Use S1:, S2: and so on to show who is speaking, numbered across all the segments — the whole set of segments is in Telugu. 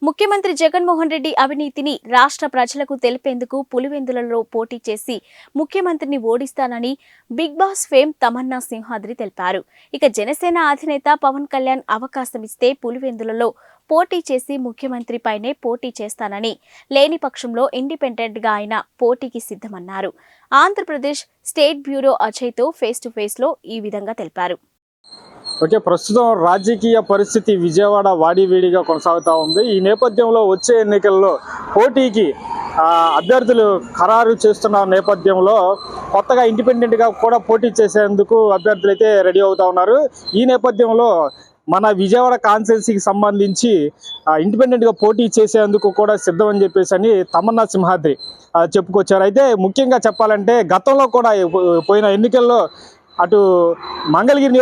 S1: ముఖ్యమంత్రి జగన్మోహన్ రెడ్డి అవినీతిని రాష్ట్ర ప్రజలకు తెలిపేందుకు పులివెందులలో పోటీ చేసి ముఖ్యమంత్రిని ఓడిస్తానని Bigg Boss fame Tamanna Simhadri తెలిపారు. ఇక జనసేన అధినేత పవన్ కళ్యాణ్ అవకాశమిస్తే పులివెందులలో పోటీ చేసి ముఖ్యమంత్రిపైనే పోటీ చేస్తానని, లేని పక్షంలో ఇండిపెండెంట్ గా ఆయన పోటీకి సిద్ధమన్నారు. ఆంధ్రప్రదేశ్ స్టేట్ బ్యూరో అజయ్తో ఫేస్ టు ఫేస్ లో ఈ విధంగా తెలిపారు.
S2: ఓకే, ప్రస్తుతం రాజకీయ పరిస్థితి విజయవాడ వాడివేడిగా కొనసాగుతూ ఉంది. ఈ నేపథ్యంలో వచ్చే ఎన్నికల్లో పోటీకి అభ్యర్థులు ఖరారు చేస్తున్న నేపథ్యంలో కొత్తగా ఇండిపెండెంట్గా కూడా పోటీ చేసేందుకు అభ్యర్థులు అయితే రెడీ అవుతూ ఉన్నారు. ఈ నేపథ్యంలో మన విజయవాడ కాన్స్టిట్యున్సీకి సంబంధించి ఇండిపెండెంట్గా పోటీ చేసేందుకు కూడా సిద్ధమని చెప్పేసి అని తమన్నా సింహాద్రి చెప్పుకొచ్చారు. అయితే ముఖ్యంగా చెప్పాలంటే గతంలో కూడా పోయిన ఎన్నికల్లో అటు మంగళగిరి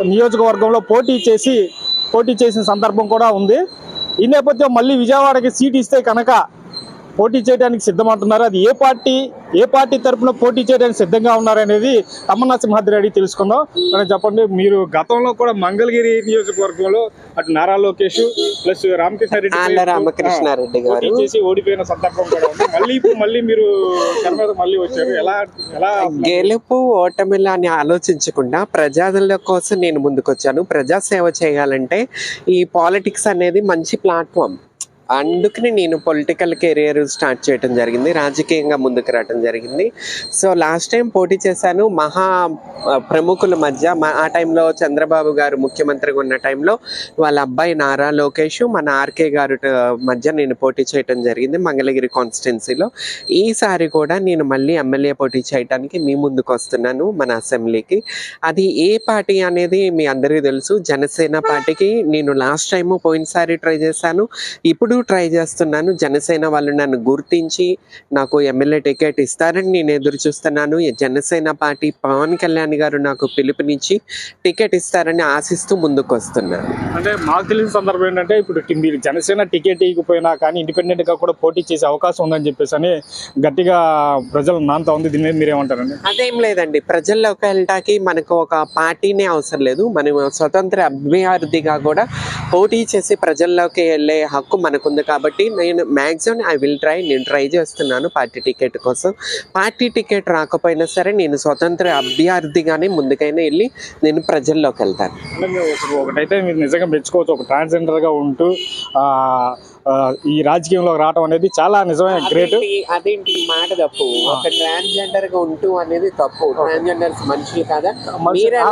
S2: నియోజకవర్గంలో పోటీ చేసిన సందర్భం కూడా ఉంది. ఈ నేపథ్యం మళ్ళీ విజయవాడకి సీట్ ఇస్తే కనుక పోటీ చేయడానికి సిద్ధమంటున్నారు. అది ఏ పార్టీ తరఫున పోటీ చేయడానికి సిద్ధంగా ఉన్నారనేది తమన్నా సింహాద్రి అడిగి తెలుసుకుందాం. చెప్పండి, మీరు గతంలో కూడా మంగళగిరి నియోజకవర్గంలో అటు నారా లోకేష్ ప్లస్
S3: రామకృష్ణారెడ్డి గారు
S2: చేసి ఓడిపోయిన సందర్భం కూడా ఉంది. మళ్ళీ మీరు మళ్ళీ వచ్చారు. ఎలా
S3: గెలుపు ఓటమిలా అని ఆలోచించకుండా ప్రజల కోసం నేను ముందుకొచ్చాను. ప్రజాసేవ చేయాలంటే ఈ పాలిటిక్స్ అనేది మంచి ప్లాట్ఫామ్. అందుకని నేను పొలిటికల్ కెరియర్ స్టార్ట్ చేయడం జరిగింది, రాజకీయంగా ముందుకు రావడం జరిగింది. సో లాస్ట్ టైం పోటీ చేశాను మహా ప్రముఖుల మధ్య. ఆ టైంలో చంద్రబాబు గారు ముఖ్యమంత్రిగా ఉన్న టైంలో వాళ్ళ అబ్బాయి నారా లోకేష్, మన ఆర్కే గారు మధ్య నేను పోటీ చేయడం జరిగింది మంగళగిరి కాన్స్టిట్యున్సీలో. ఈసారి కూడా నేను మళ్ళీ ఎమ్మెల్యే పోటీ చేయడానికి మీ ముందుకు వస్తున్నాను మన అసెంబ్లీకి. అది ఏ పార్టీ అనేది మీ అందరికీ తెలుసు, జనసేన పార్టీకి. నేను లాస్ట్ టైము పోయినసారి ట్రై చేశాను, ఇప్పుడు ట్రై చేస్తున్నాను. జనసేన వాళ్ళు నన్ను గుర్తించి నాకు ఎమ్మెల్యే టికెట్ ఇస్తారని నేను ఎదురు చూస్తున్నాను. జనసేన పార్టీ పవన్ కళ్యాణ్ గారు నాకు పిలుపునిచ్చి టికెట్ ఇస్తారని ఆశిస్తూ ముందుకు వస్తున్నాను.
S2: అంటే మాకు తెలిసిన సందర్భం ఏంటంటే ఇప్పుడు మీరు జనసేన టికెట్ ఇవ్వకపోయినా కానీ ఇండిపెండెంట్ గా కూడా పోటీ చేసే అవకాశం ఉందని చెప్పేసి అని గట్టిగా ప్రజలు నాంతా ఉంది. దీని మీద మీరేమంటారండి?
S3: అదేం లేదండి, ప్రజల్లోకి వెళ్ళటానికి మనకు ఒక పార్టీనే అవసరం లేదు. మనం స్వతంత్ర అభ్యర్థిగా కూడా పోటీ చేసి ప్రజల్లోకి వెళ్ళే హక్కు మనకుంది. కాబట్టి నేను మ్యాక్సిమం నేను ట్రై చేస్తున్నాను పార్టీ టికెట్ కోసం. పార్టీ టికెట్ రాకపోయినా సరే నేను స్వతంత్ర అభ్యర్థిగానే ముందుకైనా వెళ్ళి నేను ప్రజల్లోకి వెళ్తాను.
S2: ఒకటైతే మీరు నిజంగా మెచ్చుకోవచ్చు, ఒక ట్రాన్స్జెండర్గా ఉంటూ ఈ రాజకీయంలో రావడం అనేది చాలా నిజమైన గ్రేట్.
S3: అదేంటి మాట తప్పు? ఒక ట్రాన్స్జెండర్ గా ఉంటూ అనేది తప్పు. ట్రాన్స్జెండర్స్ మనుషులు కదా.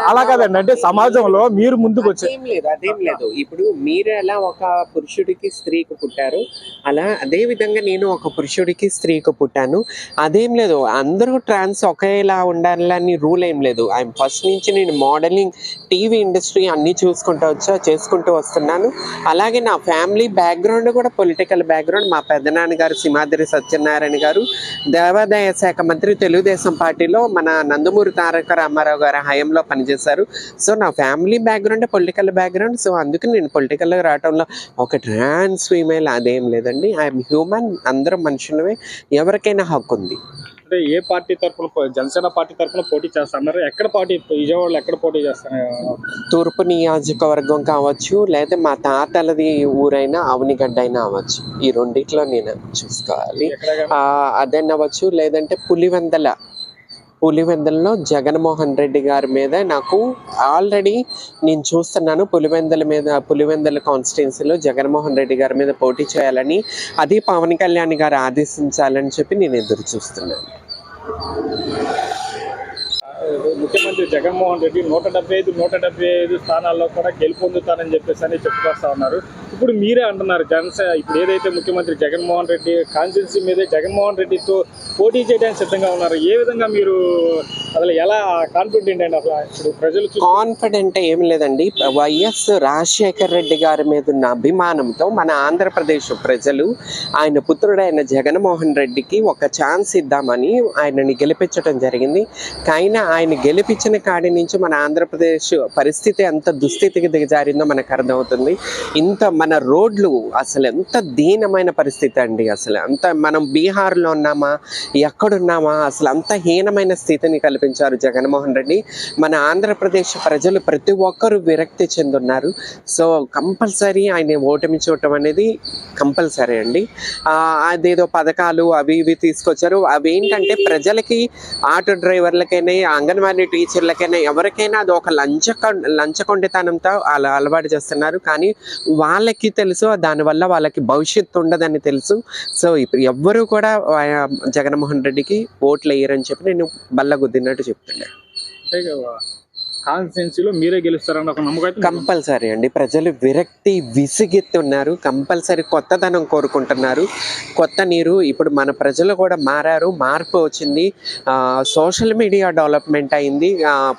S2: అలా కాదండి, అంటే సమాజంలో మీరు ముందుకు వచ్చి
S3: అదేం లేదు. ఇప్పుడు మీరు ఎలా ఒక పురుషుడికి స్త్రీకి పుట్టారు, అలా అదే విధంగా నేను ఒక పురుషుడికి స్త్రీకి పుట్టాను. అదేం లేదు, అందరూ ట్రాన్స్ ఒకేలా ఉండాలని రూల్ ఏం లేదు. ఐఎమ్ ఫస్ట్ నుంచి నేను మోడలింగ్, టీవీ ఇండస్ట్రీ అన్ని చేసుకుంటూ వస్తున్నాను. అలాగే నా ఫ్యామిలీ బ్యాక్గ్రౌండ్ కూడా పొలిటికల్ బ్యాక్గ్రౌండ్. మా పెద్దనాన్నగారు సింహాద్రి సత్యనారాయణ గారు దేవాదాయ శాఖ మంత్రి, తెలుగుదేశం పార్టీలో మన నందమూరి తారక రామారావు గారి హయాంలో పనిచేశారు. సో నా family background political background. So అందుకని నేను పొలిటికల్గా రావడంలో ఒక ట్రాన్స్ ఫీమేల్ అదేం లేదండి. ఐఎమ్ హ్యూమన్, అందరం మనుషులమే, ఎవరికైనా హక్కు ఉంది.
S2: అంటే ఏ పార్టీ తరఫున, జనసేన పార్టీ తరఫున పోటీ చేస్తున్నారు? ఎక్కడ పార్టీ, విజయవాడలో ఎక్కడ పోటీ చేస్తున్నారు?
S3: తూర్పు నియోజకవర్గం కావచ్చు, లేదా మా తాతలది ఊరైన అవనిగడ్డ అయినా అవ్వచ్చు. ఈ రెండిట్లో నేను చూసుకోవాలి. అదైనా అవ్వచ్చు, లేదంటే పులివెందలలో జగన్మోహన్ రెడ్డి గారి మీద నాకు ఆల్రెడీ నేను చూస్తున్నాను. పులివెందల కాన్స్టిట్యున్సీలో జగన్మోహన్ రెడ్డి గారి మీద పోటీ చేయాలని, అది పవన్ కళ్యాణ్ గారు ఆదేశించాలని చెప్పి నేను ఎదురు చూస్తున్నాను.
S2: ముఖ్యమంత్రి జగన్మోహన్ రెడ్డి 175 స్థానాల్లో కూడా గెలుపొందుతారని చెప్పేసి అని చెప్పుకొస్తా ఉన్నారు. ఇప్పుడు మీరే అంటున్నారు, ఇప్పుడు ఏదైతే ముఖ్యమంత్రి జగన్మోహన్ రెడ్డి కాన్స్టిట్యున్సీ మీదే జగన్మోహన్ రెడ్డితో పోటీ చేయడానికి సిద్ధంగా ఉన్నారు. ఏ విధంగా మీరు అసలు ఎలా కాన్ఫిడెంట్ అండి? అసలు ఇప్పుడు ప్రజలు
S3: కాన్ఫిడెంట్ ఏం లేదండి. వైఎస్ రాజశేఖర్ రెడ్డి గారి మీద ఉన్న అభిమానంతో మన ఆంధ్రప్రదేశ్ ప్రజలు ఆయన పుత్రుడైన జగన్మోహన్ రెడ్డికి ఒక ఛాన్స్ ఇద్దామని ఆయనని గెలిపించడం జరిగింది. కానీ ఆయన గెలిపించిన కాడి నుంచి మన ఆంధ్రప్రదేశ్ పరిస్థితి ఎంత దుస్థితికి దిగజారిందో మనకు అర్థమవుతుంది. మన రోడ్లు అసలు ఎంత దీనమైన పరిస్థితి అండి. అసలు అంత మనం బీహార్లో ఉన్నామా, ఎక్కడున్నామా, అసలు అంత హీనమైన స్థితిని గెలిపించారు జగన్మోహన్ రెడ్డి. మన ఆంధ్రప్రదేశ్ ప్రజలు ప్రతి ఒక్కరూ విరక్తి చెందున్నారు. సో కంపల్సరీ ఆయన ఓటమి చూడటం అనేది కంపల్సరీ అండి. అదేదో పథకాలు అవి ఇవి తీసుకొచ్చారు. అవి ఏంటంటే ప్రజలకి, ఆటో డ్రైవర్లకైనా, అంగన్వాడీ టీచర్లకైనా, ఎవరికైనా అది ఒక లంచకొండితనంతో అలా అలవాటు చేస్తున్నారు. కానీ వాళ్ళకి తెలుసు దానివల్ల వాళ్ళకి భవిష్యత్తు ఉండదని తెలుసు. సో ఇప్పుడు ఎవ్వరూ కూడా జగన్మోహన్ రెడ్డికి ఓట్లు వేయరని చెప్పి నేను బల్లగుద్దినట్టు చెప్తున్నాను.
S2: కాన్స్టిట్యున్సీలో మీరే గెలుస్తారన్న ఒక నమ్మకం
S3: కంపల్సరీ అండి. ప్రజలు విరక్తి విసిగెత్తున్నారు. కంపల్సరీ కొత్తదనం కోరుకుంటున్నారు. కొత్త నీరు. ఇప్పుడు మన ప్రజలు కూడా మారారు. మార్పు వచ్చింది. సోషల్ మీడియా డెవలప్మెంట్ అయింది.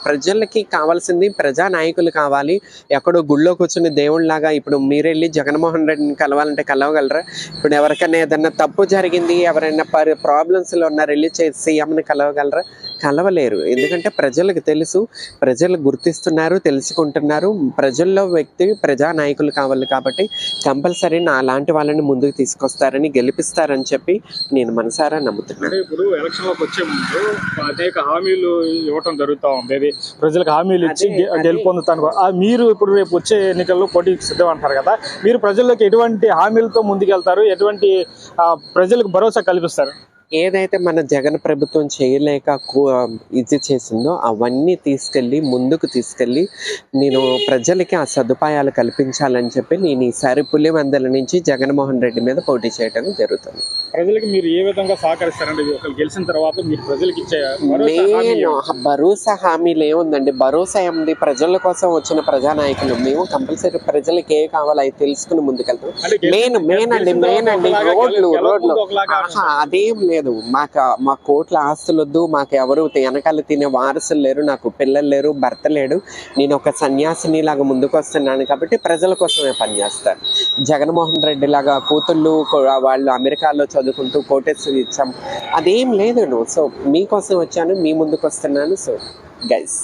S3: ప్రజలకి కావాల్సింది ప్రజానాయకులు కావాలి. ఎక్కడో గుళ్ళో కూర్చుని దేవుళ్ళలాగా ఇప్పుడు మీరెళ్ళి జగన్మోహన్ రెడ్డిని కలవాలంటే కలవగలరా? ఇప్పుడు ఎవరికైనా ఏదన్నా తప్పు జరిగింది, ఎవరైనా ప్రాబ్లమ్స్లో ఉన్నారు, వెళ్ళి సీఎంని కలవగలరా? కలవలేరు. ఎందుకంటే ప్రజలకు తెలుసు, ప్రజలు గుర్తిస్తున్నారు, తెలుసుకుంటున్నారు. ప్రజల్లో వ్యక్తి ప్రజానాయకులు కావాలి కాబట్టి కంపల్సరీ నా అలాంటి వాళ్ళని ముందుకు తీసుకొస్తారని, గెలిపిస్తారని చెప్పి నేను మనసారా నమ్ముతున్నాను.
S2: ఇప్పుడు ఎలక్షన్లోకి వచ్చే ముందు అనేక హామీలు ఇవ్వటం జరుగుతూ ఉంది. ప్రజలకు హామీలు ఇచ్చి గెలుపొందుతాను. మీరు ఇప్పుడు రేపు వచ్చే ఎన్నికల్లో పోటీకి సిద్ధం అంటారు కదా, మీరు ప్రజల్లోకి ఎటువంటి హామీలతో ముందుకెళ్తారు? ఎటువంటి ప్రజలకు భరోసా కల్పిస్తారు?
S3: ఏదైతే మన జగన్ ప్రభుత్వం చేయలేక ఇది చేసిందో అవన్నీ ముందుకు తీసుకెళ్ళి నేను ప్రజలకి ఆ సదుపాయాలు కల్పించాలని చెప్పి నేను ఈసారి పులివెందుల నుంచి జగన్మోహన్ రెడ్డి మీద పోటీ చేయడం జరుగుతుంది.
S2: ప్రజలకు మీరు ఏ విధంగా సహకరిస్తారండి? ఒకరు గెలిచిన తర్వాత మీరు ప్రజలకు ఇచ్చే
S3: నేను భరోసా హామీలు ఏముందండి? భరోసా ఏముంది? ప్రజల కోసం వచ్చిన ప్రజానాయకులు మేము. కంపల్సరీ ప్రజలకి ఏ కావాలో అవి తెలుసుకుని ముందుకెళ్తాం. మెయిన్ అండి రోడ్లు అదేం లేదు. మా కోట్ల ఆస్తులు వద్దు, మాకు ఎవరు వెనకాల తినే వారసులు లేరు, నాకు పిల్లలు లేరు, భర్త లేడు. నేను ఒక సన్యాసిని లాగా ముందుకు వస్తున్నాను కాబట్టి ప్రజల కోసమే పనిచేస్తాను. జగన్మోహన్ రెడ్డి లాగా కూతుళ్ళు వాళ్ళు అమెరికాలో చదువుకుంటూ కోటేశ్వరి ఇచ్చాం అదేం లేదు. సో మీకోసం వచ్చాను, మీ ముందుకు వస్తున్నాను. సో గైస్,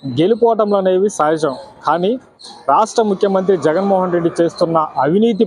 S2: గెలుపోవటంలో అనేవి సహజం. కానీ రాష్ట్ర ముఖ్యమంత్రి జగన్మోహన్ రెడ్డి చేస్తున్న అవినీతి